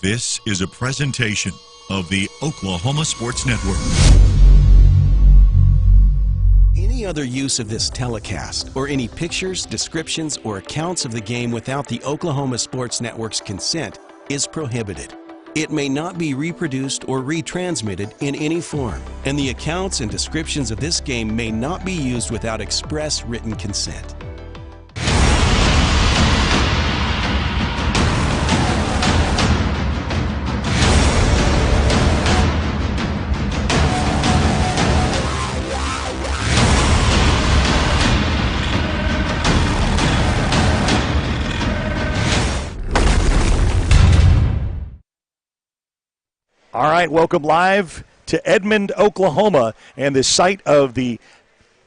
This is a presentation of the Oklahoma Sports Network. Any other use of this telecast, or any pictures, descriptions, or accounts of the game without the Oklahoma Sports Network's consent is prohibited. It may not be reproduced or retransmitted in any form, and the accounts and descriptions of this game may not be used without express written consent. All right, welcome live to Edmond, Oklahoma, and the site of the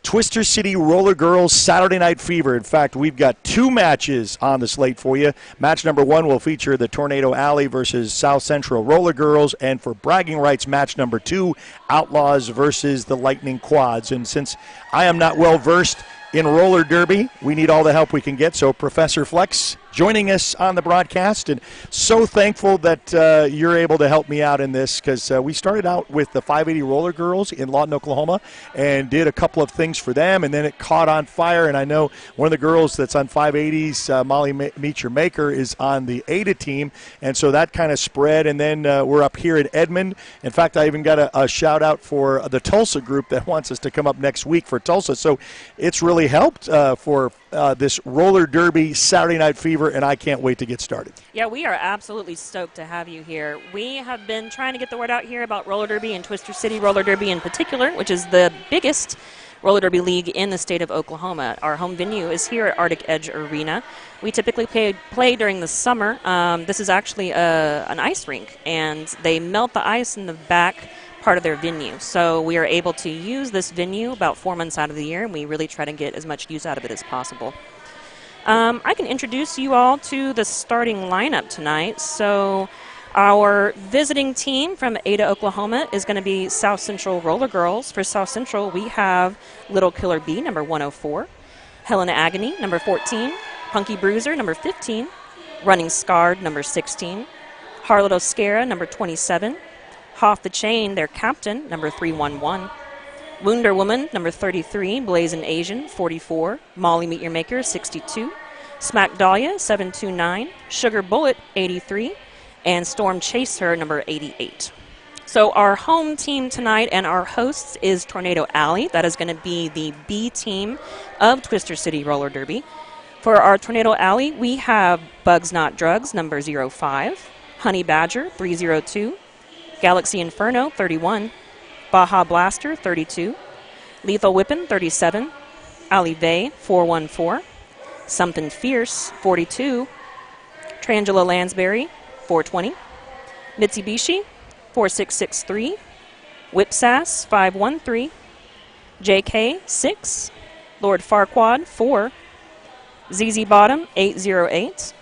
Twister City Roller Girls Saturday Night Fever. In fact, we've got two matches on the slate for you. Match number one will feature the Tornado Alley versus South Central Roller Girls, and for bragging rights, match number two, Outlaws versus the Lightning Quads. And since I am not well versed in roller derby, we need all the help we can get, so Professor Flex joining us on the broadcast, and so thankful that you're able to help me out in this, because we started out with the 580 Roller Girls in Lawton, Oklahoma, and did a couple of things for them, and then it caught on fire. And I know one of the girls that's on 580s, Molly Meet Your Maker, is on the Ada team, and so that kind of spread. And then we're up here in Edmond. In fact, I even got a shout out for the Tulsa group that wants us to come up next week for Tulsa. So it's really helped for this roller derby Saturday Night Fever, and I can't wait to get started. Yeah, we are absolutely stoked to have you here. We have been trying to get the word out here about roller derby and Twister City Roller Derby in particular, which is the biggest roller derby league in the state of Oklahoma. Our home venue is here at Arctic Edge Arena. We typically play during the summer. This is actually an ice rink, and they melt the ice in the back part of their venue. So we are able to use this venue about 4 months out of the year, and we really try to get as much use out of it as possible. I can introduce you all to the starting lineup tonight. So our visiting team from Ada, Oklahoma is going to be South Central Roller Girls. For South Central, we have Little Killer Bee, number 104, Helena Agony, number 14, Punky Bruiser, number 15, Running Scarred, number 16, Harlot Oscara, number 27, Hoff the Chain, their captain, number 311, Wonder Woman, number 33, Blazin' Asian, 44, Molly Meet Your Maker, 62, Smack Dahlia, 729, Sugar Bullet, 83, and Storm Chaser, number 88. So our home team tonight and our hosts is Tornado Alley. That is going to be the B team of Twister City Roller Derby. For our Tornado Alley, we have Bugs Not Drugs, number 05, Honey Badger, 302, Galaxy Inferno, 31, Baja Blaster, 32, Lethal Whippin', 37, Ali Vey, 414, Something Fierce, 42, Trangela Lansbury, 420, Mitsubishi, 4663, Whipsass, 513, JK, 6, Lord Farquad, 4, ZZ Bottom, 808,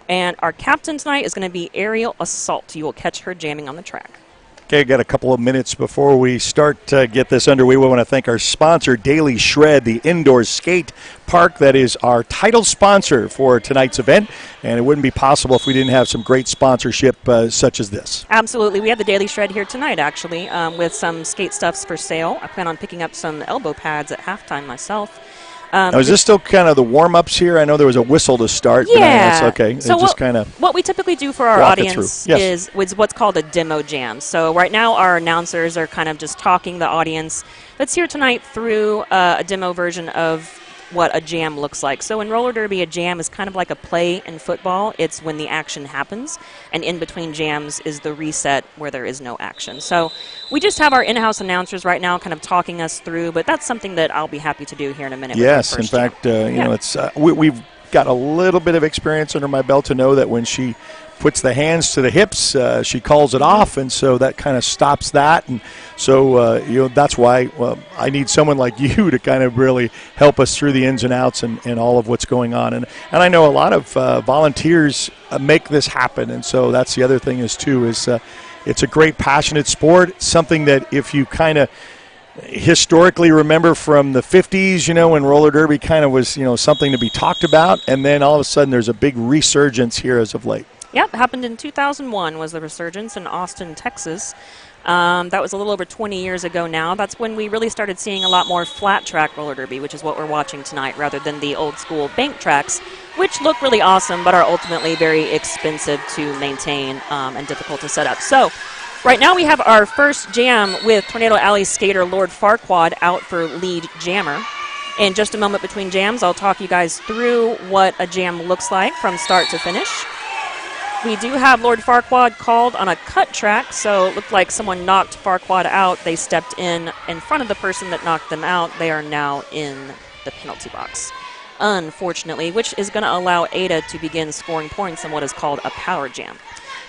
and our captain tonight is going to be Aerial Assault. You will catch her jamming on the track. Okay, got a couple of minutes before we start to get this underway. We want to thank our sponsor, Daily Shred, the indoor skate park that is our title sponsor for tonight's event. And it wouldn't be possible if we didn't have some great sponsorship such as this. Absolutely. We have the Daily Shred here tonight, actually, with some skate stuffs for sale. I plan on picking up some elbow pads at halftime myself. Now, is this still kind of the warm-ups here? I know there was a whistle to start. Yeah. But okay. So what we typically do for our audience yes. is what's called a demo jam. So right now our announcers are kind of just talking the audience that's here tonight through a demo version of what a jam looks like. So in roller derby, a jam is kind of like a play in football. It's when the action happens, and in between jams is the reset where there is no action. So we just have our in-house announcers right now kind of talking us through, but that's something that I'll be happy to do here in a minute. Yes, in fact, you know, it's we've got a little bit of experience under my belt to know that when she puts the hands to the hips, she calls it off, and so that kind of stops that. And so, you know, that's why I need someone like you to kind of really help us through the ins and outs and all of what's going on. And I know a lot of volunteers make this happen, and so that's the other thing is, too, is it's a great, passionate sport, something that if you kind of historically remember from the 50s, you know, when roller derby kind of was, you know, something to be talked about, and then all of a sudden there's a big resurgence here as of late. Yep, it happened in 2001 was the resurgence in Austin, Texas. That was a little over 20 years ago now. That's when we really started seeing a lot more flat track roller derby, which is what we're watching tonight, rather than the old school bank tracks, which look really awesome but are ultimately very expensive to maintain and difficult to set up. So right now we have our first jam with Tornado Alley skater Lord Farquaad out for lead jammer. In just a moment between jams, I'll talk you guys through what a jam looks like from start to finish. We do have Lord Farquaad called on a cut track, so it looked like someone knocked Farquaad out. They stepped in front of the person that knocked them out. They are now in the penalty box, unfortunately, which is going to allow Ada to begin scoring points in what is called a power jam.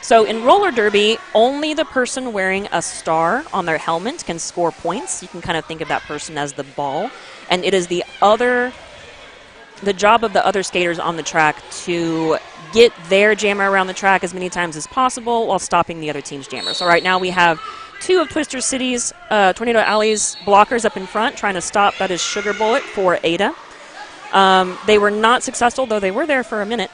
So in roller derby, only the person wearing a star on their helmet can score points. You can kind of think of that person as the ball, and it is the job of the other skaters on the track to get their jammer around the track as many times as possible while stopping the other team's jammer. So right now we have two of Twister City's Tornado Alley's blockers up in front trying to stop. That is Sugar Bullet for Ada. They were not successful, though they were there for a minute.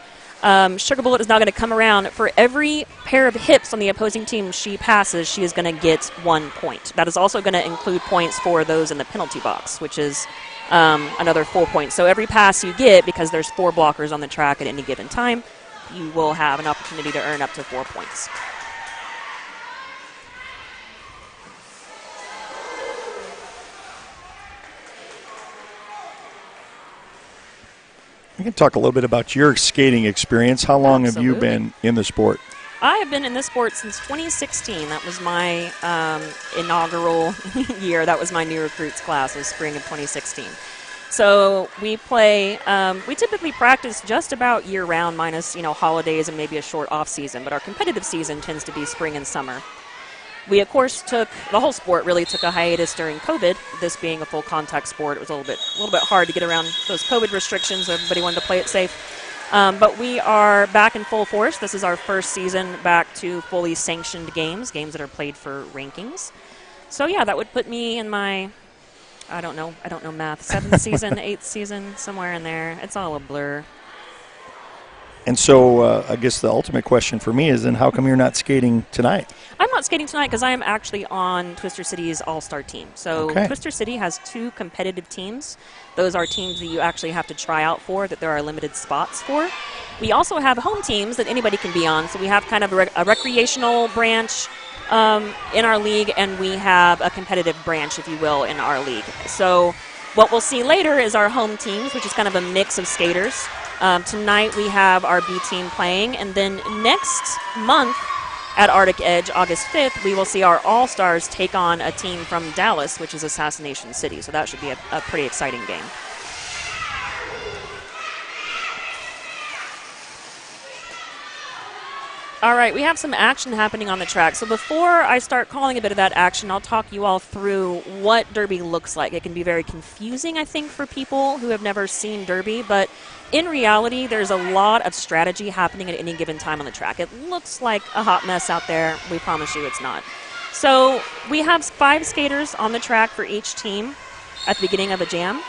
Sugar Bullet is now going to come around. For every pair of hips on the opposing team she passes, she is going to get 1 point. That is also going to include points for those in the penalty box, which is another 4 points. So every pass you get, because there's 4 blockers on the track at any given time, you will have an opportunity to earn up to 4 points. We can talk a little bit about your skating experience. How long have you been in the sport? I have been in this sport since 2016. That was my inaugural year. That was my new recruits class, was spring of 2016. So we typically practice just about year-round minus, holidays and maybe a short off-season, but our competitive season tends to be spring and summer. We, of course, the whole sport really took a hiatus during COVID. This being a full contact sport, it was a little bit hard to get around those COVID restrictions. Everybody wanted to play it safe. But we are back in full force. This is our first season back to fully sanctioned games that are played for rankings. So yeah, that would put me in my, I don't know math, 7th season, 8th season, somewhere in there. It's all a blur. And so I guess the ultimate question for me is then how come you're not skating tonight? I'm not skating tonight because I am actually on Twister City's all-star team. So Twister City has 2 competitive teams. Those are teams that you actually have to try out for, that there are limited spots for. We also have home teams that anybody can be on. So we have kind of a recreational branch in our league, and we have a competitive branch, if you will, in our league. So what we'll see later is our home teams, which is kind of a mix of skaters. Tonight we have our B team playing, and then next month at Arctic Edge, August 5th, we will see our All-Stars take on a team from Dallas, which is Assassination City. So that should be a pretty exciting game. All right, we have some action happening on the track. So before I start calling a bit of that action, I'll talk you all through what derby looks like. It can be very confusing, I think, for people who have never seen derby, but in reality, there's a lot of strategy happening at any given time on the track. It looks like a hot mess out there. We promise you it's not. So we have 5 skaters on the track for each team at the beginning of a jam.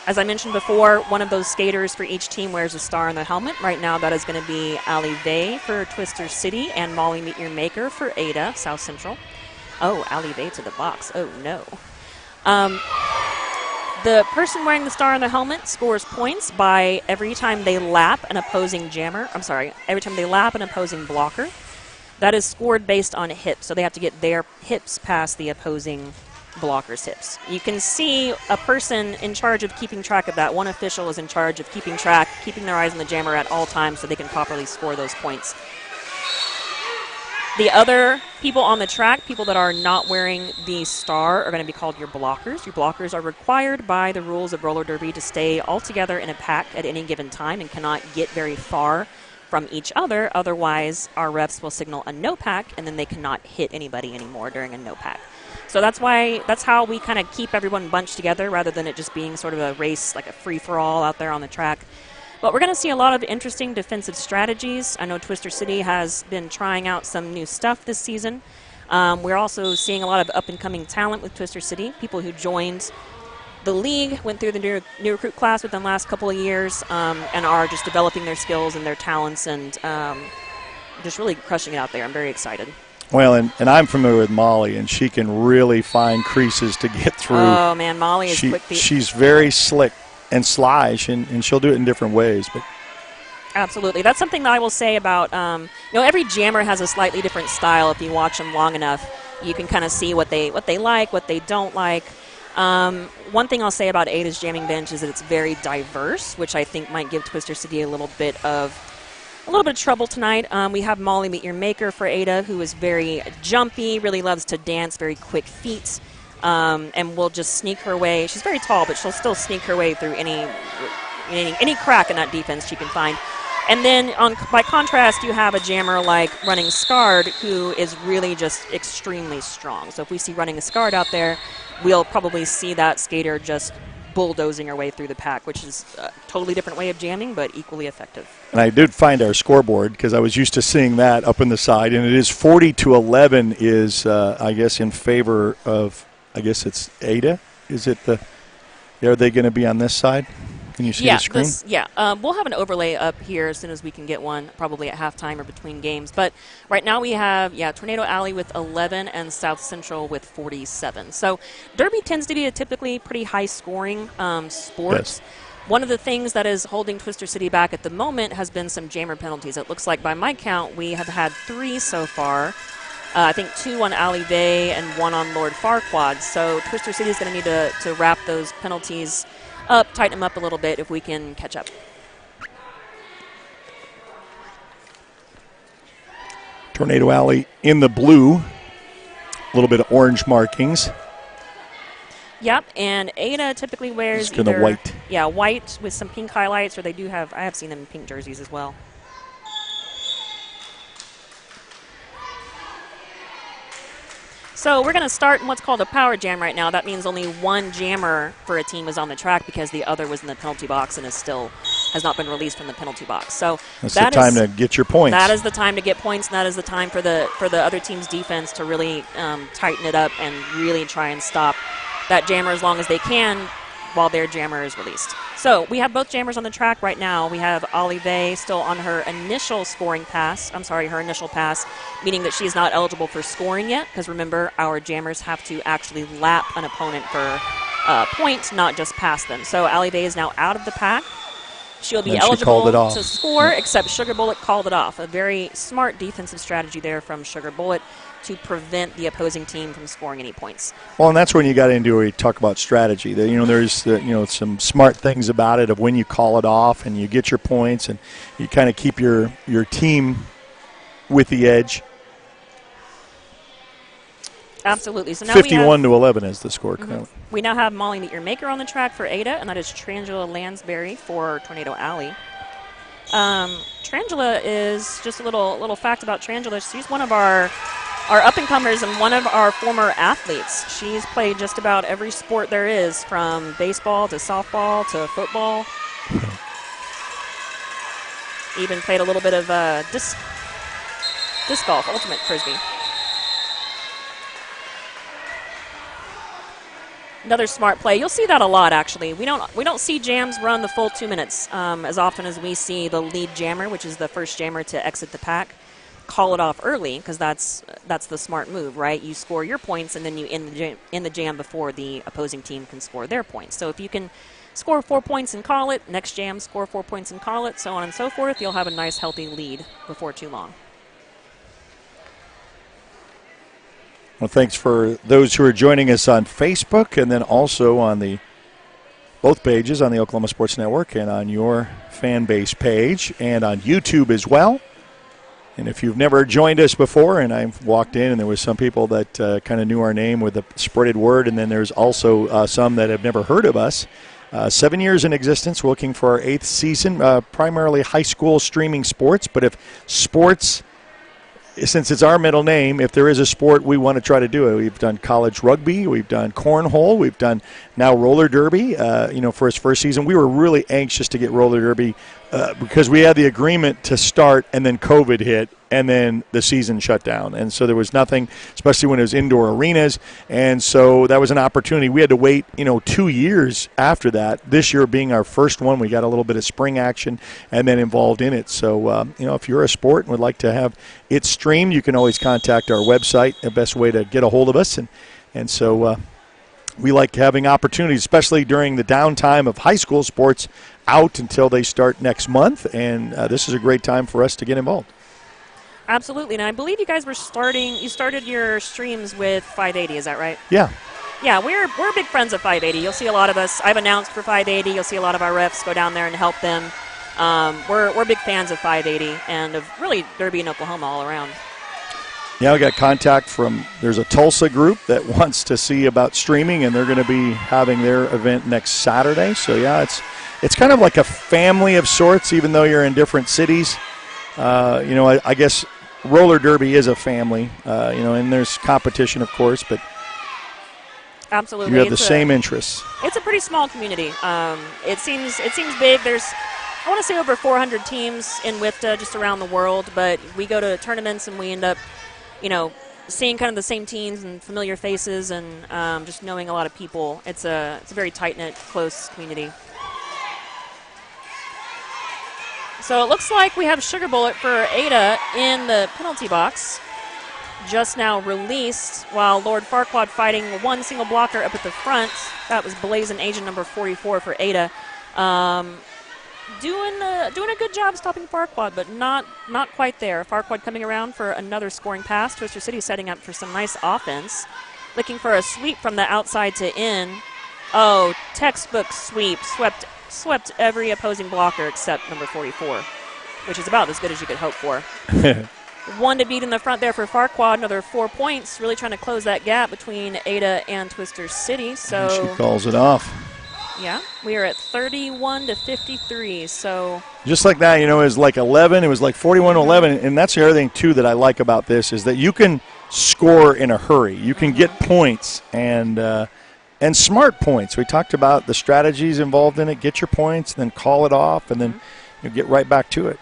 As I mentioned before, one of those skaters for each team wears a star on their helmet. Right now, that is going to be Ali Vey for Twister City and Molly Meet Your Maker for Ada, South Central. Oh, Ali Vey to the box. Oh, no. The person wearing the star on their helmet scores points by every time they lap an opposing jammer. Every time they lap an opposing blocker. That is scored based on hips, so they have to get their hips past the opposing blockers' hips. You can see a person in charge of keeping track of that. One official is in charge of keeping their eyes on the jammer at all times so they can properly score those points. The other people on the track, people that are not wearing the star, are going to be called your blockers. Your blockers are required by the rules of roller derby to stay all together in a pack at any given time and cannot get very far from each other. Otherwise, our refs will signal a no pack, and then they cannot hit anybody anymore during a no pack. So that's how we kind of keep everyone bunched together rather than it just being sort of a race, like a free-for-all out there on the track. But we're going to see a lot of interesting defensive strategies. I know Twister City has been trying out some new stuff this season. We're also seeing a lot of up-and-coming talent with Twister City, people who joined the league, went through the new recruit class within the last couple of years, and are just developing their skills and their talents and just really crushing it out there. I'm very excited. Well, and I'm familiar with Molly, and she can really find creases to get through. Oh, man, Molly is quick feet. She's very slick and sly, and she'll do it in different ways. But absolutely. That's something that I will say about, every jammer has a slightly different style. If you watch them long enough, you can kind of see what they like, what they don't like. One thing I'll say about Ada's jamming bench is that it's very diverse, which I think might give Twister City a little bit of trouble tonight. We have Molly Meet Your Maker for Ada, who is very jumpy, really loves to dance, very quick feet, and will just sneak her way. She's very tall, but she'll still sneak her way through any crack in that defense she can find. And then, by contrast, you have a jammer like Running Scarred, who is really just extremely strong. So if we see Running Scarred out there, we'll probably see that skater just bulldozing her way through the pack, which is a totally different way of jamming, but equally effective. And I did find our scoreboard because I was used to seeing that up in the side, and it is 40-11 is, I guess, in favor of, I guess it's Ada. Is it are they going to be on this side? Can you see the screen? We'll have an overlay up here as soon as we can get one, probably at halftime or between games. But right now we have, Tornado Alley with 11 and South Central with 47. So Derby tends to be a typically pretty high-scoring sport. Yes. One of the things that is holding Twister City back at the moment has been some jammer penalties. It looks like by my count we have had 3 so far. I think 2 on Alley Bay and 1 on Lord Farquaad. So Twister City is going to need to wrap those penalties up, tighten them up a little bit if we can catch up. Tornado Alley in the blue, a little bit of orange markings. Yep, and Ada typically wears Just either white. Yeah, white with some pink highlights, or I have seen them in pink jerseys as well. So we're going to start in what's called a power jam right now. That means only one jammer for a team is on the track because the other was in the penalty box and has not been released from the penalty box. So that's the time to get your points. That is the time to get points, and that is the time for the other team's defense to really tighten it up and really try and stop that jammer as long as they can while their jammer is released. So we have both jammers on the track right now. We have Olive still on her initial pass, meaning that she's not eligible for scoring yet, because remember, our jammers have to actually lap an opponent for points, not just pass them. So Olive is now out of the pack. She'll be eligible to score, except Sugar Bullet called it off. A very smart defensive strategy there from Sugar Bullet to prevent the opposing team from scoring any points. Well, and that's when you got into where you talk about strategy. There's some smart things about it of when you call it off and you get your points and you kind of keep your team with the edge. Absolutely. So now 51-11 is the score currently. We now have Molly Meet Your Maker on the track for Ada, and that is Trangela Lansbury for Tornado Alley. Trangela is just a little fact about Trangela. She's one of our up-and-comers and one of our former athletes. She's played just about every sport there is, from baseball to softball to football. Even played a little bit of disc golf, ultimate frisbee. Another smart play. You'll see that a lot, actually. We don't see jams run the full 2 minutes as often as we see the lead jammer, which is the first jammer to exit the pack, call it off early, because that's the smart move, right? You score your points, and then you end the jam before the opposing team can score their points. So if you can score 4 points and call it, next jam score 4 points and call it, so on and so forth, you'll have a nice, healthy lead before too long. Well, thanks for those who are joining us on Facebook and then also on both pages on the Oklahoma Sports Network and on your fan base page and on YouTube as well. And if you've never joined us before, and I walked in and there was some people that kind of knew our name with a spreaded word, and then there's also some that have never heard of us. 7 years in existence, working for our 8th season, primarily high school streaming sports. But if sports, since it's our middle name, if there is a sport, we want to try to do it. We've done college rugby, we've done cornhole, we've done now roller derby. For his first season, we were really anxious to get roller derby because we had the agreement to start and then COVID hit and then the season shut down. And so there was nothing, especially when it was indoor arenas. And so that was an opportunity. We had to wait, 2 years after that. This year being our first one, we got a little bit of spring action and then involved in it. So, if you're a sport and would like to have it streamed, you can always contact our website, the best way to get a hold of us. And so we like having opportunities, especially during the downtime of high school sports, out until they start next month. And this is a great time for us to get involved. Absolutely. And I believe you guys you started your streams with 580, is that right? Yeah. Yeah, we're big friends of 580. You'll see a lot of us. I've announced for 580. You'll see a lot of our refs go down there and help them. We're big fans of 580 and of really Derby and Oklahoma all around. Yeah, we got contact there's a Tulsa group that wants to see about streaming, and they're going to be having their event next Saturday. So, yeah, it's kind of like a family of sorts, even though you're in different cities. I guess roller derby is a family, and there's competition, of course, but absolutely, you have the same interests. It's a pretty small community. It seems big. There's, I want to say, over 400 teams in WIFTA just around the world, but we go to tournaments and we end up, seeing kind of the same teams and familiar faces and just knowing a lot of people. It's a very tight-knit, close community. So it looks like we have Sugar Bullet for Ada in the penalty box. Just now released while Lord Farquaad fighting one single blocker up at the front. That was Blazin' Agent number 44 for Ada. Doing a good job stopping Farquaad, but not quite there. Farquaad coming around for another scoring pass. Twister City setting up for some nice offense. Looking for a sweep from the outside to in. Oh, textbook sweep. Swept every opposing blocker except number 44, which is about as good as you could hope for. One to beat in the front there for Farquaad, another 4 points, really trying to close that gap between Ada and Twister City. So and she calls it off. Yeah, we are at 31 to 53. So just like that, it was like 11. It was like 41-11, and that's the other thing too that I like about this is that you can score in a hurry. You can get points and smart points. We talked about the strategies involved in it. Get your points, then call it off, and then get right back to it.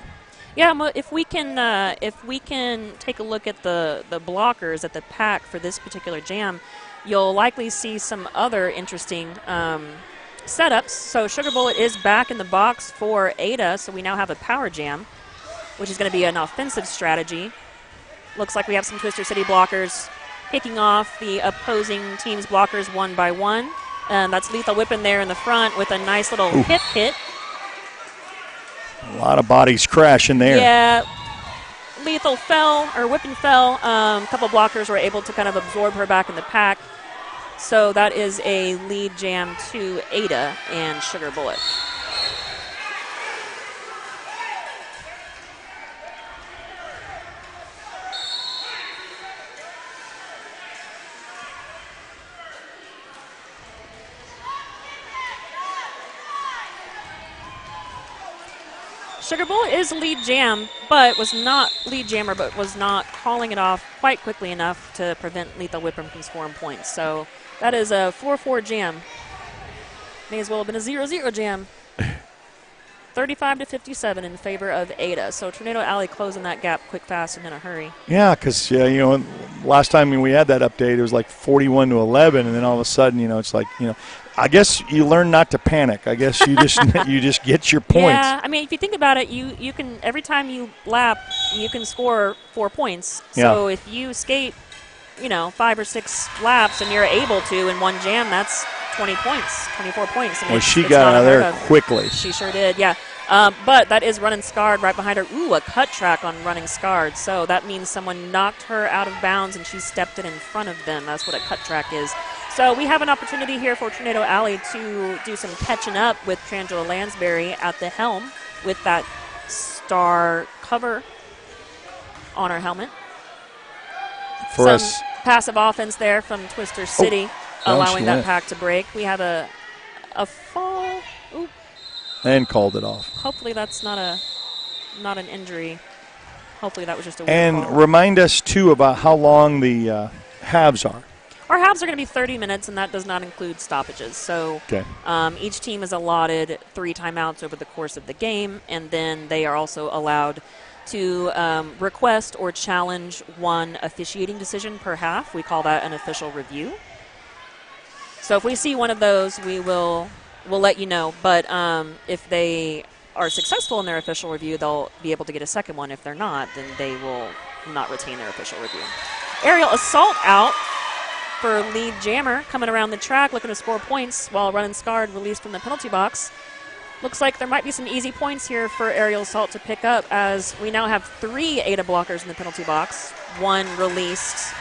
Yeah, if we can take a look at the blockers at the pack for this particular jam, you'll likely see some other interesting setups. So Sugar Bullet is back in the box for Ada, so we now have a power jam, which is going to be an offensive strategy. Looks like we have some Twister City blockers picking off the opposing team's blockers one by one. And that's Lethal Whippin' there in the front with a nice little hit. A lot of bodies crashing there. Yeah. Lethal fell, or Whippin' fell. A couple blockers were able to kind of absorb her back in the pack. So that is a lead jam to Ada and Sugar Bullet. Sugar Bullet is lead jam, but was not lead jammer, but was not calling it off quite quickly enough to prevent Lethal Whippin' from scoring points. So that is a 4-4 jam. May as well have been a 0-0 jam. 35 to 57 in favor of Ada. So Tornado Alley closing that gap quick, fast, and in a hurry. Yeah, because last time we had that update, it was like 41 to 11, and then all of a sudden, it's like I guess you learn not to panic. I guess you just you just get your points. Yeah, I mean, if you think about it, you can every time you lap, you can score 4 points. So if you skate, 5 or 6 laps and you're able to in one jam, that's 20 points, 24 points. Well, she got out of there quickly. She sure did, yeah. But that is Running Scarred right behind her. Ooh, a cut track on Running Scarred. So that means someone knocked her out of bounds and she stepped it in front of them. That's what a cut track is. So we have an opportunity here for Tornado Alley to do some catching up with Trangela Lansbury at the helm with that star cover on her helmet. For some us, passive offense there from Twister City, allowing that pack to break. We have a fall. Ooh. And called it off. Hopefully that's not an injury. Hopefully that was just a weird And call. remind us, too, about how long the halves are. Our halves are going to be 30 minutes, and that does not include stoppages. So Okay. each team is allotted 3 timeouts over the course of the game, and then they are also allowed to request or challenge 1 officiating decision per half. We call that an official review. So if we see one of those, we'll let you know. But if they are successful in their official review, they'll be able to get a second one. If they're not, then they will not retain their official review. Aerial assault out for lead jammer, coming around the track looking to score points while running scarred released from the penalty box. Looks like there might be some easy points here for aerial assault to pick up, as we now have 3 Ada blockers in the penalty box, 1 released.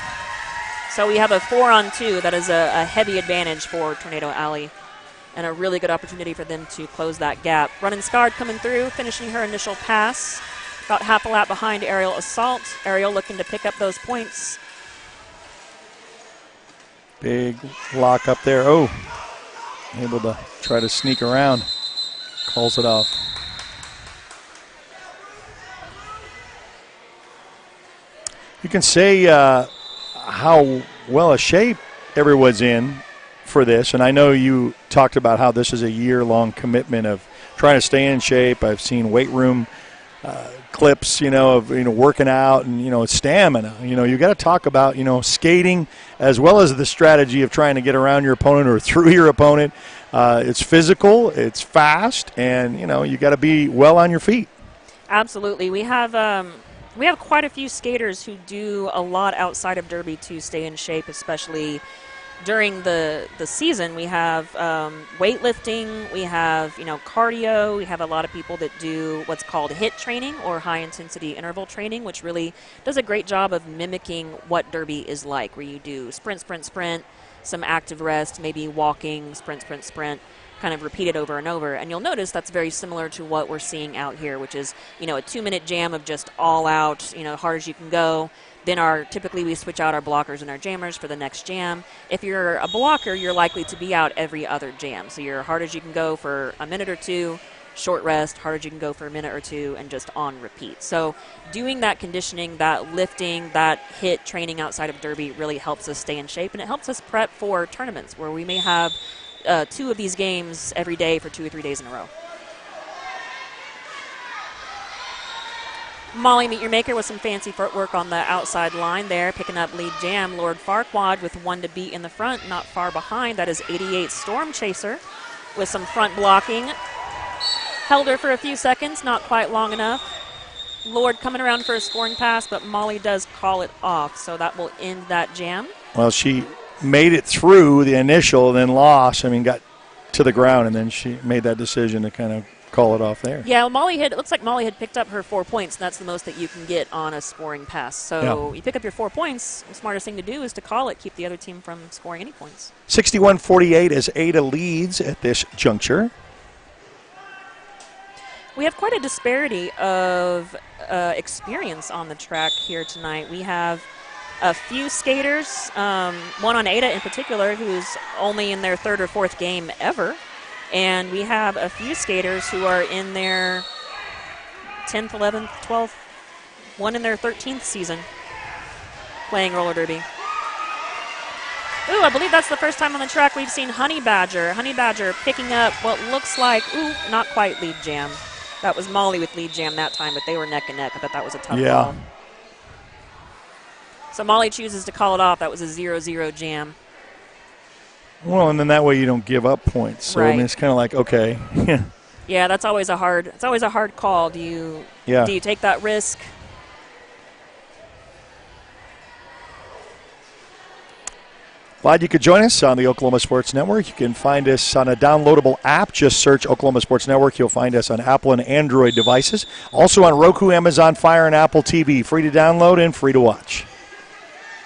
So we have a 4-on-2. That is a heavy advantage for Tornado Alley, and a really good opportunity for them to close that gap. Running scarred coming through, finishing her initial pass. About half a lap behind aerial assault. Aerial looking to pick up those points. Big lock up there. Oh, able to try to sneak around. Calls it off. You can say how well a shape everyone's in for this, and I know you talked about how this is a year-long commitment of trying to stay in shape. I've seen weight room clips, of working out and stamina. You got to talk about skating as well as the strategy of trying to get around your opponent or through your opponent. It's physical, it's fast, and you got to be well on your feet. Absolutely, we have quite a few skaters who do a lot outside of Derby to stay in shape, especially during the season. We have weightlifting, we have cardio, we have a lot of people that do what's called HIIT training or high intensity interval training, which really does a great job of mimicking what Derby is like, where you do sprint, sprint, sprint, some active rest, maybe walking, sprint, sprint, sprint, kind of repeated over and over. And you'll notice that's very similar to what we're seeing out here, which is a 2-minute jam of just all out, hard as you can go. Then typically we switch out our blockers and our jammers for the next jam. If you're a blocker, you're likely to be out every other jam. So you're hard as you can go for a minute or 2, short rest, hard as you can go for a minute or 2, and just on repeat. So doing that conditioning, that lifting, that HIIT training outside of Derby really helps us stay in shape, and it helps us prep for tournaments where we may have 2 of these games every day for 2 or 3 days in a row. Molly Meet Your Maker with some fancy footwork on the outside line there, picking up lead jam. Lord Farquaad with 1 to beat in the front, not far behind. That is 88 Storm Chaser with some front blocking. Held her for a few seconds, not quite long enough. Lord coming around for a scoring pass, but Molly does call it off, so that will end that jam. Well, she made it through the initial, then lost. Got to the ground, and then she made that decision to kind of call it off there. Yeah, well, it looks like Molly had picked up her 4 points, and that's the most that you can get on a scoring pass. So You pick up your 4 points, the smartest thing to do is to call it, keep the other team from scoring any points. 61-48 as Ada leads at this juncture. We have quite a disparity of experience on the track here tonight. We have a few skaters, one on Ada in particular, who's only in their 3rd or 4th game ever. And we have a few skaters who are in their 10th, 11th, 12th, one in their 13th season playing roller derby. Ooh, I believe that's the first time on the track we've seen Honey Badger. Honey Badger picking up what looks like, not quite lead jam. That was Molly with lead jam that time, but they were neck and neck. I bet that was a tough call. So Molly chooses to call it off. That was a 0-0 jam. Well, and then that way you don't give up points. So right. It's kind of like, okay. Yeah, that's always a hard call. Do you take that risk? Glad you could join us on the Oklahoma Sports Network. You can find us on a downloadable app. Just search Oklahoma Sports Network. You'll find us on Apple and Android devices. Also on Roku, Amazon Fire, and Apple TV. Free to download and free to watch.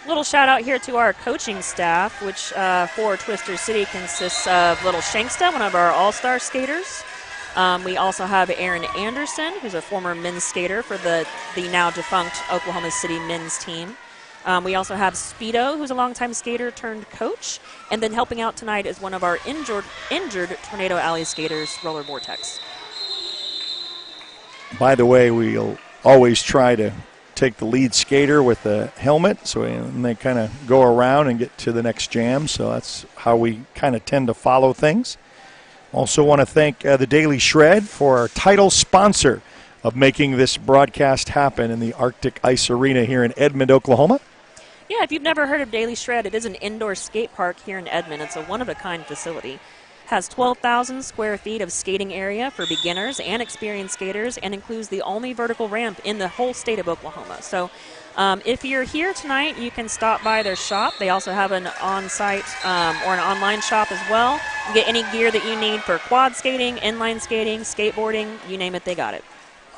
Little shout out here to our coaching staff, which for Twister City consists of Little Shanksta, one of our all-star skaters. We also have Aaron Anderson, who's a former men's skater for the now defunct Oklahoma City men's team. We also have Speedo, who's a longtime skater turned coach. And then helping out tonight is one of our injured Tornado Alley skaters, Roller Vortex. By the way, we'll always try to take the lead skater with the helmet, so and they kind of go around and get to the next jam. So that's how we kind of tend to follow things. Also want to thank the Daily Shred for our title sponsor of making this broadcast happen in the Arctic Ice Arena here in Edmond, Oklahoma. Yeah, if you've never heard of Daily Shred, it is an indoor skate park here in Edmond. It's a one-of-a-kind facility. Has 12,000 square feet of skating area for beginners and experienced skaters, and includes the only vertical ramp in the whole state of Oklahoma. So if you're here tonight, you can stop by their shop. They also have an on-site or an online shop as well. You get any gear that you need for quad skating, inline skating, skateboarding, you name it, they got it.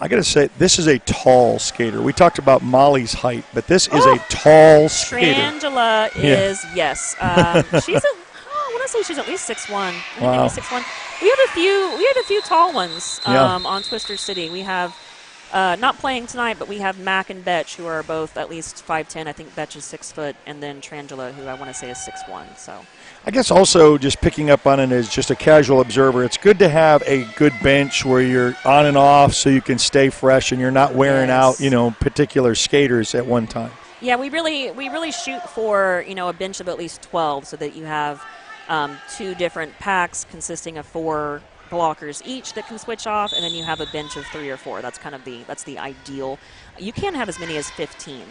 I got to say, this is a tall skater. We talked about Molly's height, but this is a tall skater. Trangela is, yes. She's I want to say she's at least 6'1". Wow. Maybe 6'1". We have a few tall ones on Twister City. We have not playing tonight, but we have Mac and Betch, who are both at least 5'10". I think Betch is 6 foot, and then Trangela, who I want to say is 6'1". So I guess also just picking up on it as just a casual observer, it's good to have a good bench where you're on and off so you can stay fresh and you're not wearing out, particular skaters at one time. Yeah, we really shoot for, a bench of at least 12 so that you have two different packs consisting of 4 blockers each that can switch off, and then you have a bench of 3 or 4. That's kind of the ideal. You can have as many as 15.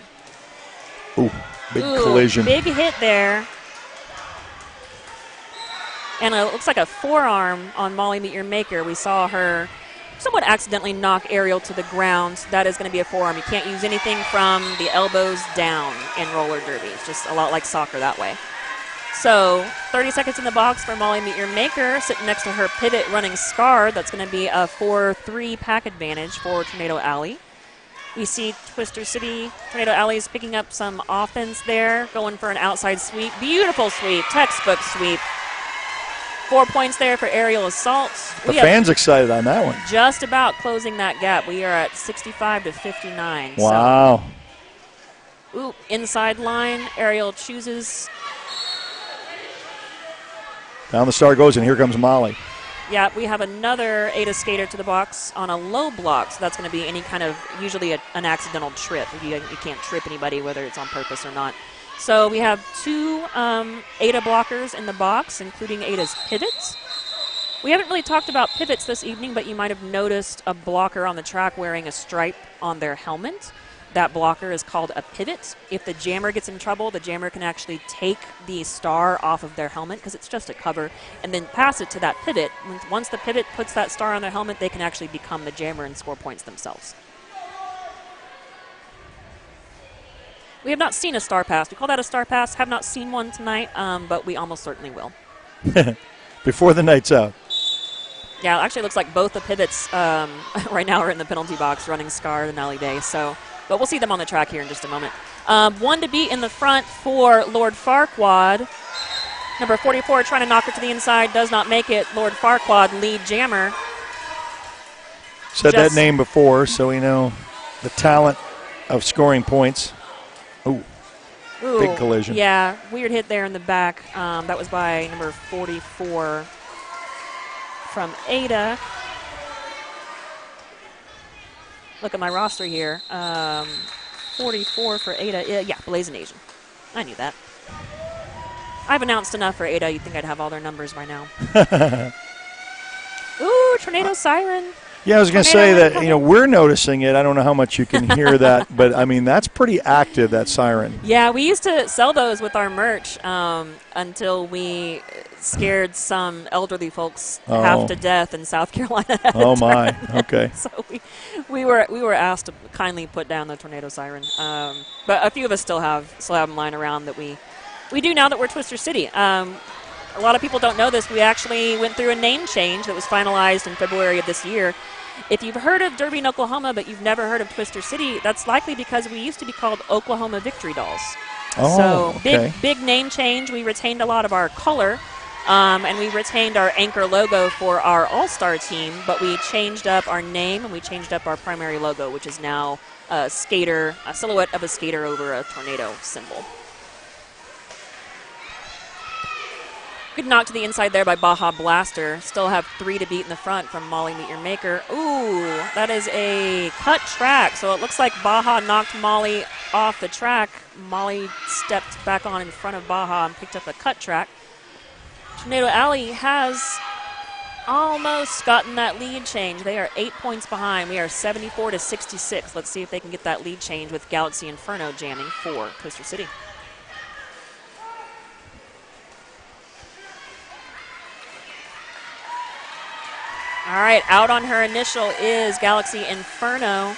Ooh, big collision. Big hit there. And it looks like a forearm on Molly Meet Your Maker. We saw her somewhat accidentally knock Ariel to the ground. That is going to be a forearm. You can't use anything from the elbows down in roller derby. It's just a lot like soccer that way. So 30 seconds in the box for Molly Meet Your Maker, sitting next to her pivot running Scar. That's going to be a 4-3 pack advantage for Tornado Alley. We see Twister City, Tornado Alley is picking up some offense there, going for an outside sweep. Beautiful sweep, textbook sweep. 4 points there for Aerial Assault. The fans excited on that one. Just about closing that gap. We are at 65-59. Wow. So, inside line. Aerial chooses. Down the star goes, and here comes Molly. Yeah, we have another Ada skater to the box on a low block, so that's going to be any kind of, usually an accidental trip. You can't trip anybody, whether it's on purpose or not. So we have 2 Ada blockers in the box, including Ada's pivots. We haven't really talked about pivots this evening, but you might have noticed a blocker on the track wearing a stripe on their helmet. That blocker is called a pivot. If the jammer gets in trouble, the jammer can actually take the star off of their helmet, because it's just a cover, and then pass it to that pivot. Once the pivot puts that star on their helmet, they can actually become the jammer and score points themselves. We have not seen a star pass. We call that a star pass. Have not seen one tonight, but we almost certainly will. Before the night's out. Yeah, it actually looks like both the pivots right now are in the penalty box running Scar and Nelly Day. But we'll see them on the track here in just a moment. One to beat in the front for Lord Farquaad. Number 44 trying to knock her to the inside. Does not make it. Lord Farquaad, lead jammer. Said that name before, so we know the talent of scoring points. Ooh, big collision. Yeah, weird hit there in the back. That was by number 44 from Ada. Look at my roster here. 44 for Ada. Yeah, Blazing Asian. I knew that. I've announced enough for Ada. You'd think I'd have all their numbers by now. Ooh, Tornado Siren. Yeah, I was going to say that, we're noticing it. I don't know how much you can hear that, but, that's pretty active, that siren. Yeah, we used to sell those with our merch until we scared some elderly folks half to death in South Carolina. Oh, my. Okay. So we were asked to kindly put down the tornado siren. But a few of us still have them lying around that we do now that we're Twister City. A lot of people don't know this. We actually went through a name change that was finalized in February of this year. If you've heard of Derby in Oklahoma, but you've never heard of Twister City, that's likely because we used to be called Oklahoma Victory Dolls. Oh, so okay. big name change. We retained a lot of our color, and we retained our anchor logo for our All-Star team, but we changed up our name and we changed up our primary logo, which is now a silhouette of a skater over a tornado symbol. Good knock to the inside there by Baja Blaster. Still have 3 to beat in the front from Molly Meet Your Maker. Ooh, that is a cut track. So it looks like Baja knocked Molly off the track. Molly stepped back on in front of Baja and picked up a cut track. Tornado Alley has almost gotten that lead change. They are 8 points behind. We are 74 to 66. Let's see if they can get that lead change with Galaxy Inferno jamming for Twister City. All right, out on her initial is Galaxy Inferno.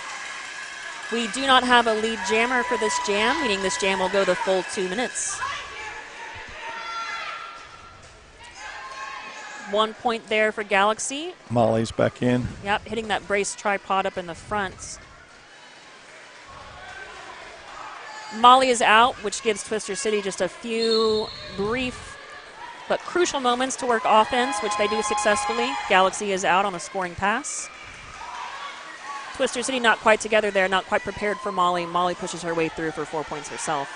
We do not have a lead jammer for this jam, meaning this jam will go the full 2 minutes. 1 point there for Galaxy. Molly's back in. Yep, hitting that brace tripod up in the front. Molly is out, which gives Twister City just a few brief but crucial moments to work offense, which they do successfully. Galaxy is out on a scoring pass. Twister City not quite together there, not quite prepared for Molly. Molly pushes her way through for 4 points herself.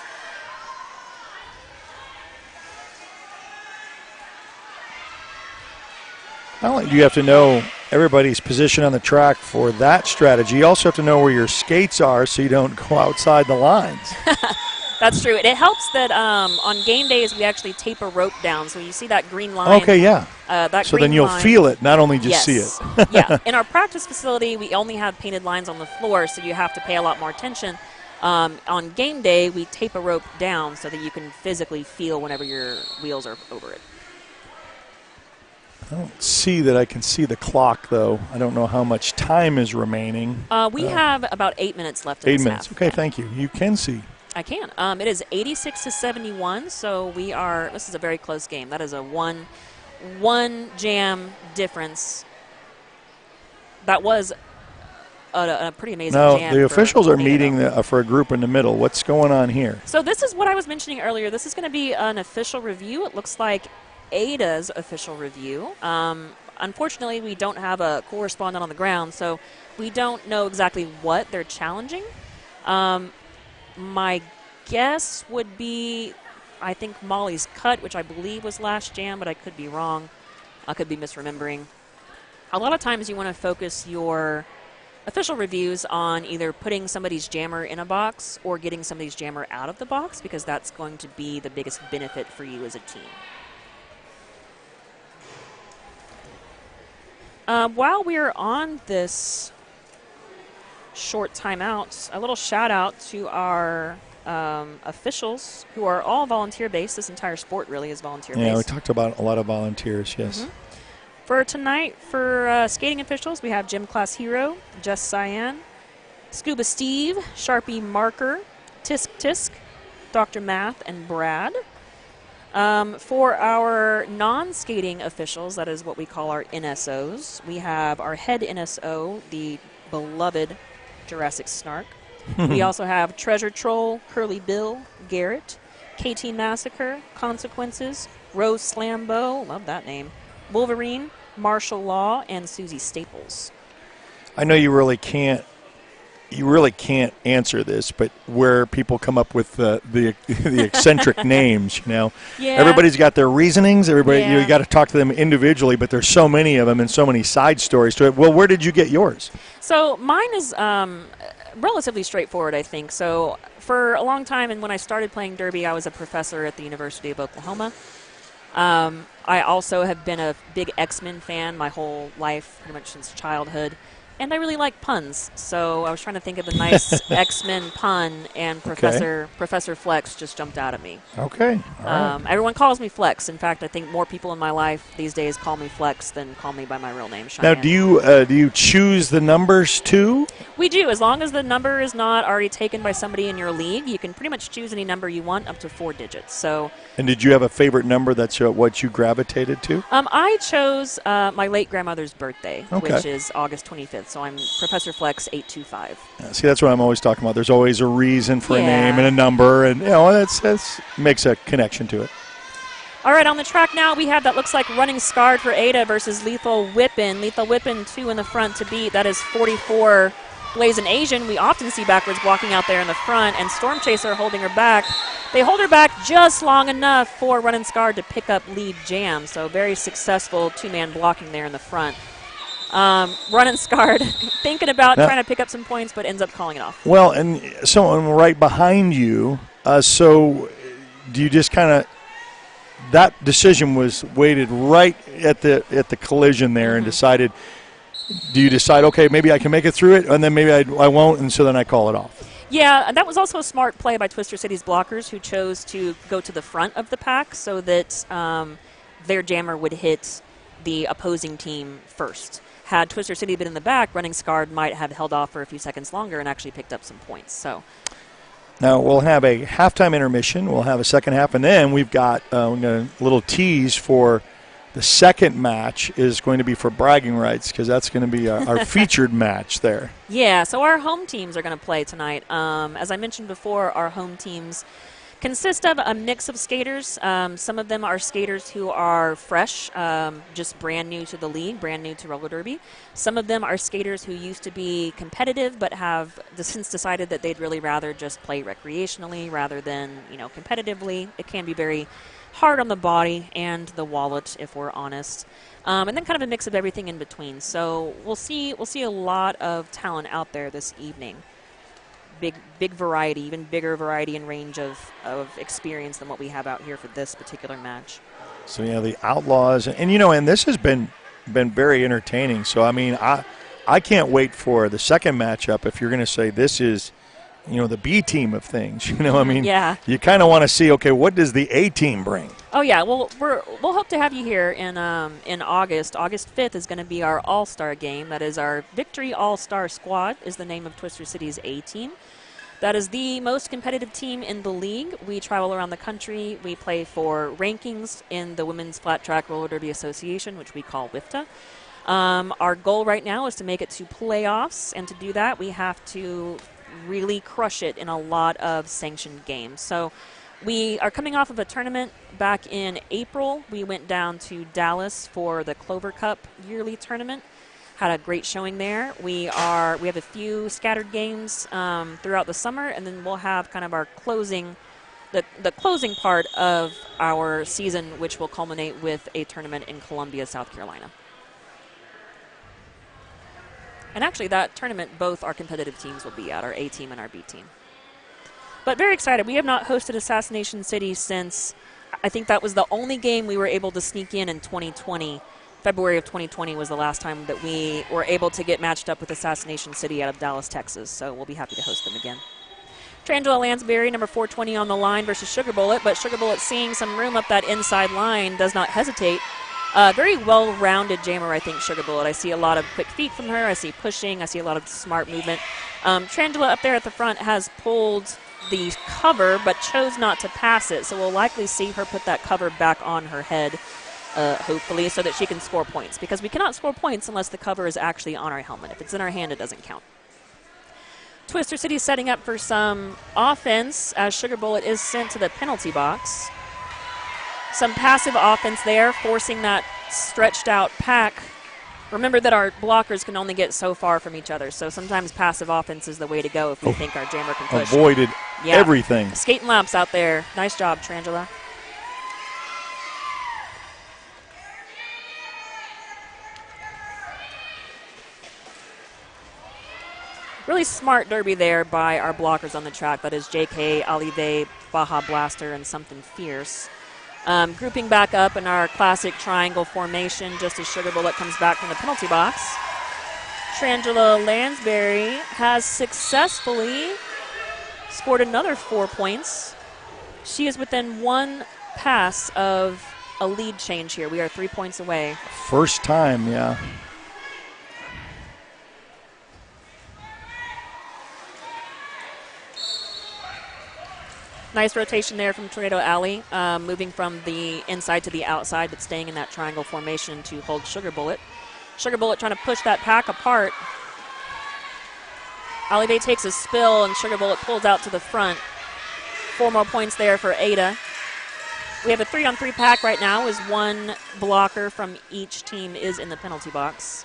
Not only do you have to know everybody's position on the track for that strategy, you also have to know where your skates are so you don't go outside the lines. That's true. It helps that on game days we actually tape a rope down, so you see that green line. Okay, yeah. So then you'll feel it, not only just see it. Yeah. In our practice facility, we only have painted lines on the floor, so you have to pay a lot more attention. On game day, we tape a rope down so that you can physically feel whenever your wheels are over it. I don't see that I can see the clock, though. I don't know how much time is remaining. We have about 8 minutes left in 8 this minutes. half. Okay, Yeah. thank you. You can see. I can. It is 86 to 71, so this is a very close game. That is a one jam difference. That was a pretty amazing Now, jam. the officials are Ada. meeting for a group in the middle. What's going on here? So this is what I was mentioning earlier. This is going to be an official review. It looks like Ada's official review. Unfortunately, we don't have a correspondent on the ground, so we don't know exactly what they're challenging. My guess would be, I think, Molly's cut, which I believe was last jam, but I could be wrong. I could be misremembering. A lot of times you want to focus your official reviews on either putting somebody's jammer in a box or getting somebody's jammer out of the box, because that's going to be the biggest benefit for you as a team. While we're on this short timeout, a little shout out to our officials who are all volunteer based. This entire sport really is volunteer based. Yeah, we talked about a lot of volunteers, yes. Mm-hmm. For tonight, for skating officials, we have Gym Class Hero, Jess Cyan, Scuba Steve, Sharpie Marker, Tisk Tisk, Dr. Math, and Brad. For our non-skating officials, that is what we call our NSOs, we have our head NSO, the beloved Jurassic Snark. We also have Treasure Troll, Curly Bill, Garrett, KT Massacre, Consequences, Rose Slambo, love that name, Wolverine, Martial Law, and Susie Staples. I know you really can't answer this, but where people come up with the eccentric names, you know. Yeah. Everybody's got their reasonings. Everybody, Yeah. you got to talk to them individually, but there's so many of them and so many side stories to it. Well, where did you get yours? So mine is relatively straightforward, I think. So for a long time, and when I started playing Derby, I was a professor at the University of Oklahoma. I also have been a big X-Men fan my whole life, pretty much since childhood. And I really like puns, so I was trying to think of a nice X-Men pun, and Professor Flex just jumped out at me. Okay. All right. Everyone calls me Flex. In fact, I think more people in my life these days call me Flex than call me by my real name, Now, Cheyenne. do you choose the numbers too? We do. As long as the number is not already taken by somebody in your league, you can pretty much choose any number you want up to 4 digits. So, And did you have a favorite number that's what you gravitated to? I chose my late grandmother's birthday, Okay. which is August 25th. So I'm Professor Flex 825. Yeah, see, that's what I'm always talking about. There's always a reason for a Yeah. name and a number, and that's makes a connection to it. All right, on the track now, we have that looks like Running Scarred for Ada versus Lethal Whippin'. Lethal Whippin', 2 in the front to beat. That is 44 Blazing Asian. We often see backwards walking out there in the front, and Storm Chaser holding her back. They hold her back just long enough for Running Scarred to pick up lead jam. So very successful two-man blocking there in the front. Running Scarred thinking about trying to pick up some points, but ends up calling it off. Well, and someone right behind you. So do you just kind of – that decision was weighted right at the collision there and decided – do you decide, okay, maybe I can make it through it, and then maybe I won't, and so then I call it off? Yeah, that was also a smart play by Twister City's blockers, who chose to go to the front of the pack so that their jammer would hit the opposing team first. Had Twister City been in the back, Running Scarred might have held off for a few seconds longer and actually picked up some points. So now we'll have a halftime intermission. We'll have a second half, and then we've got a little tease for the second match is going to be for bragging rights because that's going to be our featured match there. Yeah, so our home teams are going to play tonight. As I mentioned before, our home teams consist of a mix of skaters. Some of them are skaters who are fresh, just brand new to the league, brand new to roller derby. Some of them are skaters who used to be competitive but have since decided that they'd really rather just play recreationally rather than, competitively. It can be very hard on the body and the wallet, if we're honest. And then kind of a mix of everything in between. So we'll see a lot of talent out there this evening. Big variety, even bigger variety and range of experience than what we have out here for this particular match. So the Outlaws, and this has been very entertaining. So I can't wait for the second matchup. If you're going to say this is, the B team of things, Yeah. You kind of want to see, okay, what does the A team bring? Oh yeah, well we'll hope to have you here in August. August 5th is going to be our All-Star game. That is our Victory All-Star Squad is the name of Twister City's A team. That is the most competitive team in the league. We travel around the country. We play for rankings in the Women's Flat Track Roller Derby Association, which we call WIFTA. Our goal right now is to make it to playoffs, and to do that we have to really crush it in a lot of sanctioned games. So we are coming off of a tournament back in April. We went down to Dallas for the Clover Cup yearly tournament. Had a great showing there. We have a few scattered games throughout the summer, and then we'll have kind of our closing, the closing part of our season, which will culminate with a tournament in Columbia, South Carolina. And actually, that tournament, both our competitive teams will be at, our A team and our B team. But very excited. We have not hosted Assassination City since, I think that was the only game we were able to sneak in 2020. February of 2020 was the last time that we were able to get matched up with Assassination City out of Dallas, Texas. So we'll be happy to host them again. Trangela Lansbury, number 420 on the line versus Sugar Bullet. But Sugar Bullet, seeing some room up that inside line, does not hesitate. Very well-rounded jammer, I think, Sugar Bullet. I see a lot of quick feet from her. I see pushing. I see a lot of smart movement. Trangela up there at the front has pulled the cover but chose not to pass it, so we'll likely see her put that cover back on her head, hopefully, so that she can score points, because we cannot score points unless the cover is actually on our helmet. If it's in our hand, it doesn't count. Twister City setting up for some offense as Sugar Bullet is sent to the penalty box. Some passive offense there, forcing that stretched out pack. Remember that our blockers can only get so far from each other, so sometimes passive offense is the way to go if we think our jammer can push. Avoided everything. Skating laps out there. Nice job, Trangela. Really smart derby there by our blockers on the track. That is JK, Alive, Baja Blaster, and Something Fierce. Grouping back up in our classic triangle formation just as Sugar Bullet comes back from the penalty box. Trangela Lansbury has successfully scored another 4 points. She is within one pass of a lead change here. We are 3 points away. First time, yeah. Nice rotation there from Tornado Alley, moving from the inside to the outside, but staying in that triangle formation to hold Sugar Bullet. Sugar Bullet trying to push that pack apart. Ali Bay takes a spill, and Sugar Bullet pulls out to the front. 4 more points there for Ada. We have a 3-on-3 pack right now, as one blocker from each team is in the penalty box.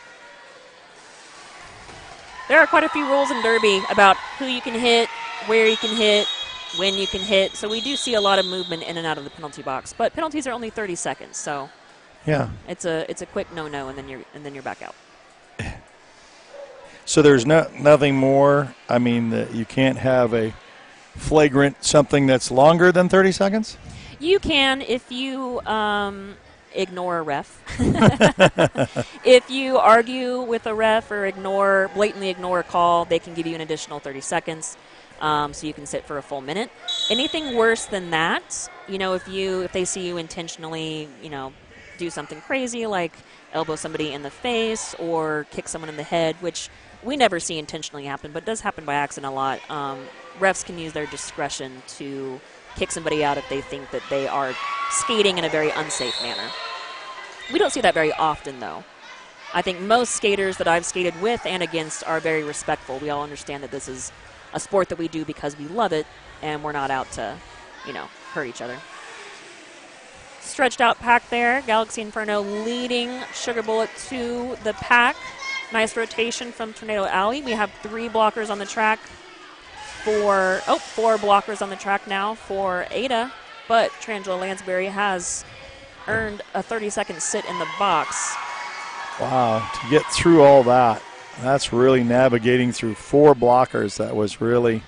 There are quite a few rules in Derby about who you can hit, where you can hit, when you can hit. So we do see a lot of movement in and out of the penalty box, but penalties are only 30 seconds, so Yeah. it's a quick no, and then you're back out. So there's nothing more. I mean, you can't have a flagrant something that's longer than 30 seconds? You can if you ignore a ref. If you argue with a ref or blatantly ignore a call, they can give you an additional 30 seconds, so you can sit for a full minute. Anything worse than that, if they see you intentionally, do something crazy like elbow somebody in the face or kick someone in the head, which we never see intentionally happen, but does happen by accident a lot. Refs can use their discretion to kick somebody out if they think that they are skating in a very unsafe manner. We don't see that very often, though. I think most skaters that I've skated with and against are very respectful. We all understand that this is a sport that we do because we love it, and we're not out to, hurt each other. Stretched out pack there. Galaxy Inferno leading Sugar Bullet to the pack. Nice rotation from Tornado Alley. We have 3 blockers on the track. 4 blockers on the track now for Ada, but Trangela Lansbury has earned a 30-second sit in the box. Wow, to get through all that, that's really navigating through 4 blockers. That was really,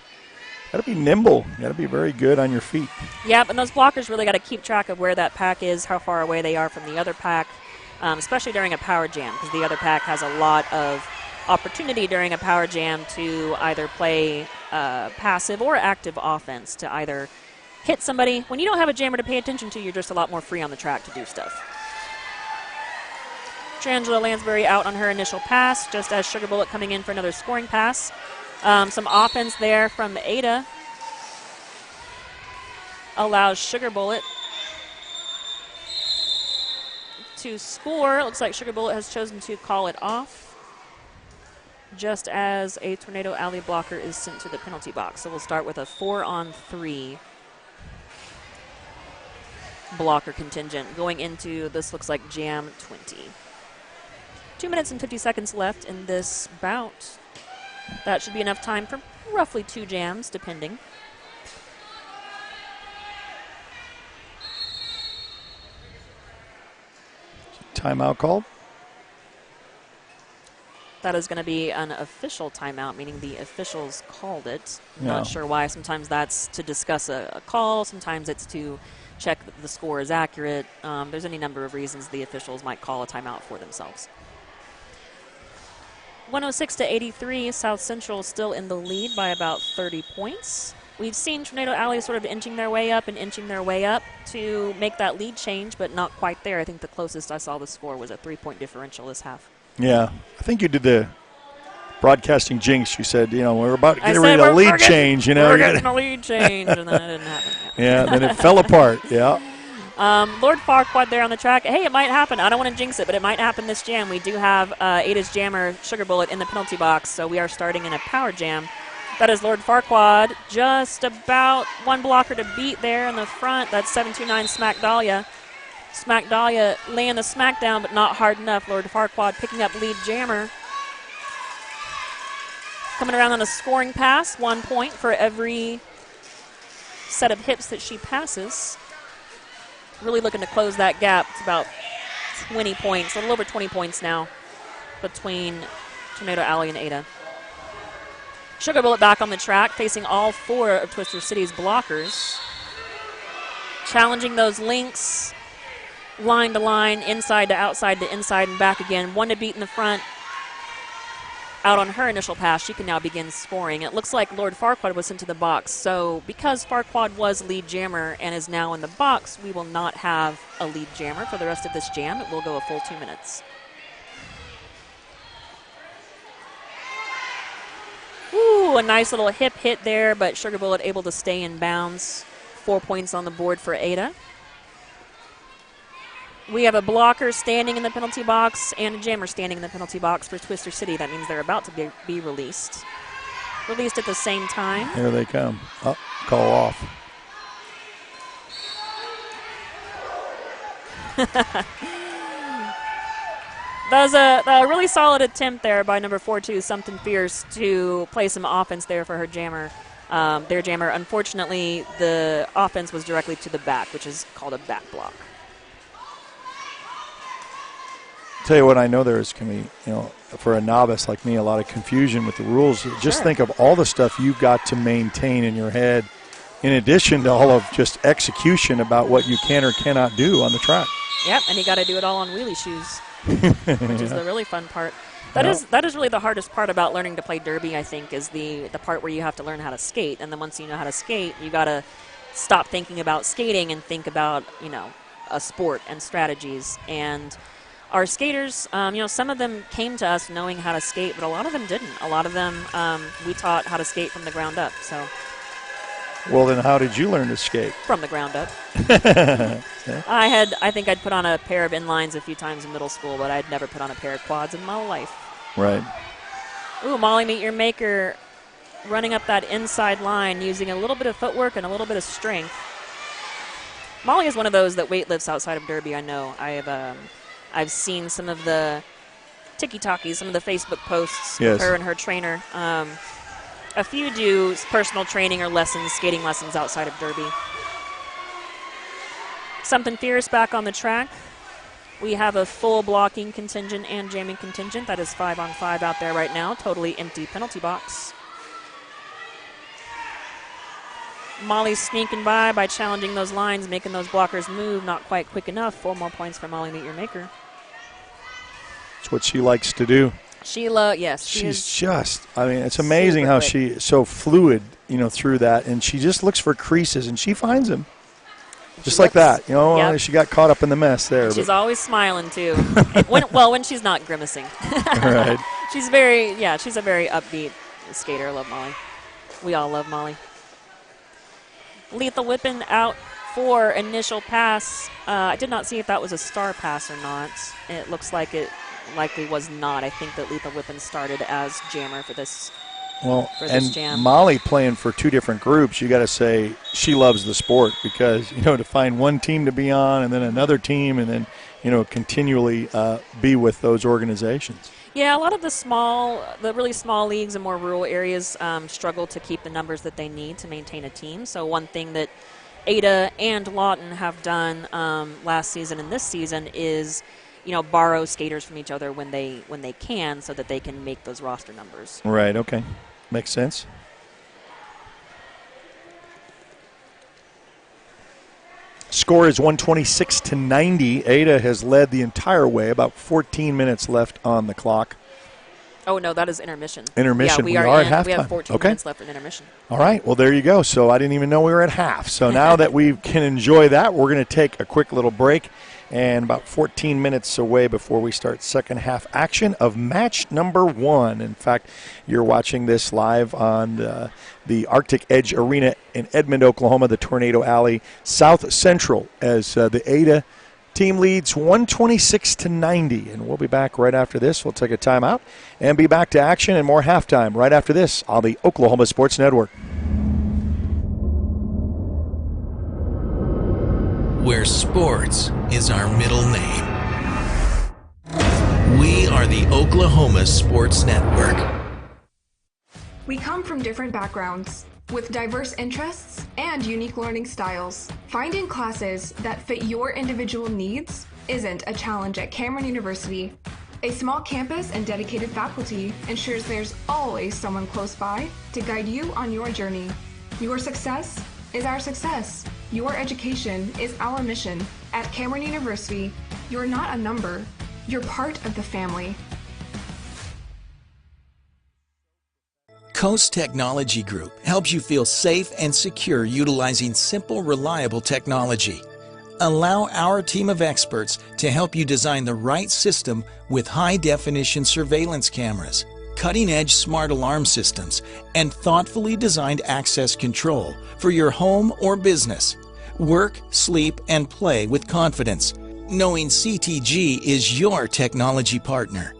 got to be nimble. Got to be very good on your feet. Yeah, and those blockers really got to keep track of where that pack is, how far away they are from the other pack, especially during a power jam, because the other pack has a lot of opportunity during a power jam to either play passive or active offense, to either hit somebody. When you don't have a jammer to pay attention to, you're just a lot more free on the track to do stuff. Trangela Lansbury out on her initial pass, just as Sugar Bullet coming in for another scoring pass. Some offense there from Ada allows Sugar Bullet to score. It looks like Sugar Bullet has chosen to call it off, just as a Tornado Alley blocker is sent to the penalty box. So we'll start with a 4-on-3 blocker contingent going into this looks like Jam 20. 2 minutes and 50 seconds left in this bout. That should be enough time for roughly 2 jams, depending. Timeout called? That is going to be an official timeout, meaning the officials called it. Yeah. Not sure why. Sometimes that's to discuss a call. Sometimes it's to check that the score is accurate. There's any number of reasons the officials might call a timeout for themselves. 106-83, South Central still in the lead by about 30 points. We've seen Tornado Alley sort of inching their way up to make that lead change, but not quite there. I think the closest I saw the score was a 3-point differential this half. Yeah, I think you did the broadcasting jinx. You said, we're about to get ready to lead change. We're getting a lead change, and then it didn't happen. Yeah, then it fell apart. Yeah. Lord Farquaad there on the track. Hey, it might happen. I don't want to jinx it, but it might happen this jam. We do have Ada's jammer, Sugar Bullet, in the penalty box, so we are starting in a power jam. That is Lord Farquaad, just about 1 blocker to beat there in the front. That's 729 Smack Dahlia. Smack Dahlia laying the smackdown, but not hard enough. Lord Farquaad picking up lead jammer. Coming around on a scoring pass, 1 point for every set of hips that she passes. Really looking to close that gap. It's about 20 points, a little over 20 points now between Tornado Alley and Ada. Sugar Bullet back on the track, facing all 4 of Twister City's blockers. Challenging those links, line to line, inside to outside to inside and back again. 1 to beat in the front. Out on her initial pass, she can now begin scoring. It looks like Lord Farquaad was into the box, so because Farquaad was lead jammer and is now in the box, we will not have a lead jammer for the rest of this jam. It will go a full 2 minutes. Ooh, a nice little hip hit there, but Sugar Bullet able to stay in bounds. 4 points on the board for Ada. We have a blocker standing in the penalty box and a jammer standing in the penalty box for Twister City. That means they're about to be released. Released at the same time. Here they come. Oh, call off. That was a really solid attempt there by number 42, Something Fierce, to play some offense there for her jammer. their jammer. Unfortunately, the offense was directly to the back, which is called a back block. Tell you what, I know there's going to be, for a novice like me, a lot of confusion with the rules. Just think of all the stuff you've got to maintain in your head, in addition to all of just execution about what you can or cannot do on the track. Yep, and you got to do it all on wheelie shoes, which is the really fun part. That is really the hardest part about learning to play derby, I think, is the part where you have to learn how to skate. And then once you know how to skate, you got to stop thinking about skating and think about, a sport and strategies. And our skaters, some of them came to us knowing how to skate, but a lot of them didn't. A lot of them, we taught how to skate from the ground up. So. Well, then how did you learn to skate? From the ground up. I think I'd put on a pair of inlines a few times in middle school, but I'd never put on a pair of quads in my life. Right. Ooh, Molly Meet Your Maker running up that inside line using a little bit of footwork and a little bit of strength. Molly is one of those that weightlifts outside of derby, I know. I've seen some of the tiki-talkies, some of the Facebook posts with her and her trainer. A few do personal training or lessons, skating lessons outside of derby. Something Fierce back on the track. We have a full blocking contingent and jamming contingent. That is 5-on-5 out there right now. Totally empty penalty box. Molly's sneaking by challenging those lines, making those blockers move. Not quite quick enough. 4 more points for Molly Meet Your Maker. That's what she likes to do. Sheila, yes. She's just, it's amazing how she is so fluid, through that. And she just looks for creases, and she finds them. Just like that. Yep. She got caught up in the mess there. She's always smiling, too. when she's not grimacing. Right. She's a very upbeat skater. I love Molly. We all love Molly. Lethal Whippin' out for initial pass. I did not see if that was a star pass or not. It looks like it likely was not. I think that Lethal Whippin' started as jammer for this. Jam. Molly playing for 2 different groups, you got to say she loves the sport because, to find one team to be on and then another team and then, continually be with those organizations. Yeah, a lot of the really small leagues in more rural areas struggle to keep the numbers that they need to maintain a team. So one thing that Ada and Lawton have done last season and this season is borrow skaters from each other when they can so that they can make those roster numbers. Right, okay. Makes sense. Score is 126-90. Ada has led the entire way, about 14 minutes left on the clock. Oh, no, that is intermission. Intermission. Yeah, we are at halftime. We have 14 minutes left in intermission. All right. Well, there you go. So I didn't even know we were at half. So now that we can enjoy that, we're going to take a quick little break and about 14 minutes away before we start second half action of match number 1. In fact, you're watching this live on the Arctic Edge Arena in Edmond, Oklahoma, the Tornado Alley South Central, as the Ada team leads 126-90. And we'll be back right after this. We'll take a timeout and be back to action and more halftime right after this on the Oklahoma Sports Network. Where sports is our middle name. We are the Oklahoma Sports Network. We come from different backgrounds, with diverse interests and unique learning styles. Finding classes that fit your individual needs isn't a challenge at Cameron University. A small campus and dedicated faculty ensures there's always someone close by to guide you on your journey. Your success is our success. Your education is our mission. At Cameron University, you're not a number, you're part of the family. Coast Technology Group helps you feel safe and secure utilizing simple, reliable technology. Allow our team of experts to help you design the right system with high-definition surveillance cameras, cutting-edge smart alarm systems, and thoughtfully designed access control for your home or business. Work, sleep, and play with confidence, knowing CTG is your technology partner.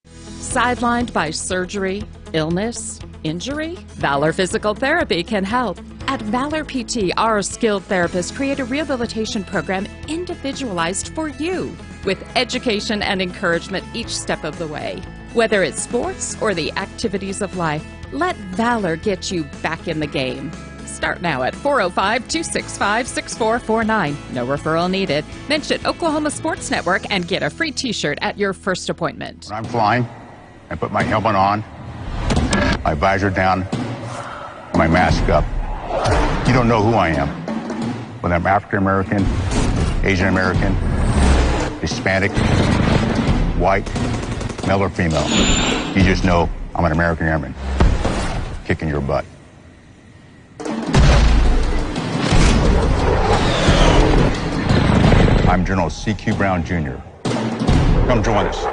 Sidelined by surgery, illness, injury? Valor Physical Therapy can help. At Valor PT, our skilled therapists create a rehabilitation program individualized for you, with education and encouragement each step of the way. Whether it's sports or the activities of life, Let Valor get you back in the game. Start now at 405-265-6449. No referral needed. Mention Oklahoma Sports Network and get a free t-shirt at your first appointment. When I'm flying, I put my helmet on, my visor down, my mask up. You don't know who I am. Whether I'm African American, Asian American, Hispanic, white, male or female. You just know I'm an American Airman kicking your butt. I'm General C.Q. Brown Jr. Come join us.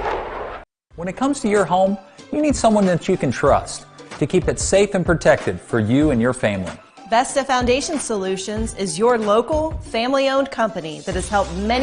When it comes to your home, you need someone that you can trust to keep it safe and protected for you and your family. Vesta Foundation Solutions is your local, family-owned company that has helped many